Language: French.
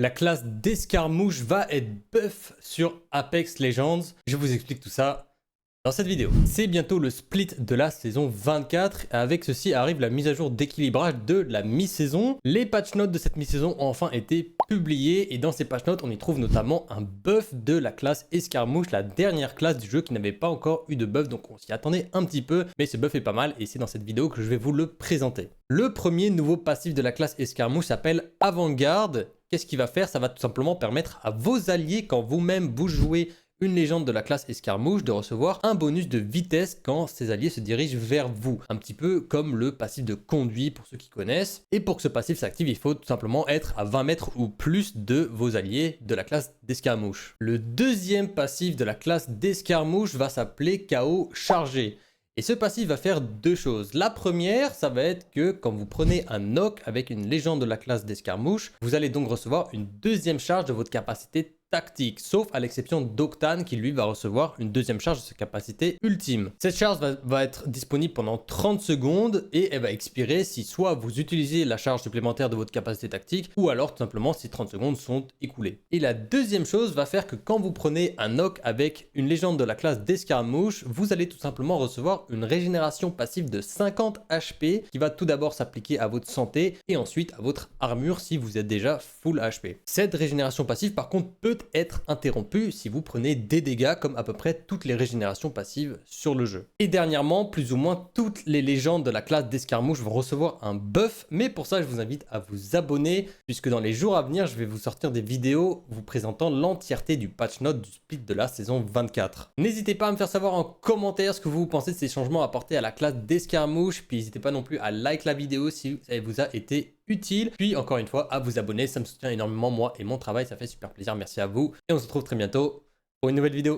La classe d'escarmouche va être buff sur Apex Legends. Je vous explique tout ça dans cette vidéo. C'est bientôt le split de la saison 24. Avec ceci arrive la mise à jour d'équilibrage de la mi-saison. Les patch notes de cette mi-saison ont enfin été publiées et dans ces patch notes on y trouve notamment un buff de la classe escarmouche, la dernière classe du jeu qui n'avait pas encore eu de buff, donc on s'y attendait un petit peu, mais ce buff est pas mal et c'est dans cette vidéo que je vais vous le présenter. Le premier nouveau passif de la classe escarmouche s'appelle Avant-Garde. Qu'est-ce qu'il va faire? Ça va tout simplement permettre à vos alliés, quand vous-même vous jouez une légende de la classe escarmouche, de recevoir un bonus de vitesse quand ces alliés se dirigent vers vous. Un petit peu comme le passif de conduit pour ceux qui connaissent. Et pour que ce passif s'active, il faut tout simplement être à 20 mètres ou plus de vos alliés de la classe d'escarmouche. Le deuxième passif de la classe d'escarmouche va s'appeler KO chargé. Et ce passif va faire deux choses. La première, ça va être que quand vous prenez un knock avec une légende de la classe d'escarmouche, vous allez donc recevoir une deuxième charge de votre capacité tactique, sauf à l'exception d'Octane qui lui va recevoir une deuxième charge de sa capacité ultime. Cette charge va être disponible pendant 30 secondes et elle va expirer si soit vous utilisez la charge supplémentaire de votre capacité tactique ou alors tout simplement si 30 secondes sont écoulées. Et la deuxième chose va faire que quand vous prenez un knock avec une légende de la classe d'escarmouche, vous allez tout simplement recevoir une régénération passive de 50 HP qui va tout d'abord s'appliquer à votre santé et ensuite à votre armure si vous êtes déjà full HP. Cette régénération passive par contre peut être interrompue si vous prenez des dégâts comme à peu près toutes les régénérations passives sur le jeu. Et dernièrement, plus ou moins toutes les légendes de la classe d'escarmouche vont recevoir un buff, mais pour ça je vous invite à vous abonner puisque dans les jours à venir je vais vous sortir des vidéos vous présentant l'entièreté du patch note du split de la saison 24. N'hésitez pas à me faire savoir en commentaire ce que vous pensez de ces changements apportés à la classe d'escarmouche, puis n'hésitez pas non plus à like la vidéo si elle vous a été utile, puis encore une fois à vous abonner, ça me soutient énormément moi et mon travail, ça fait super plaisir, merci à vous et on se retrouve très bientôt pour une nouvelle vidéo.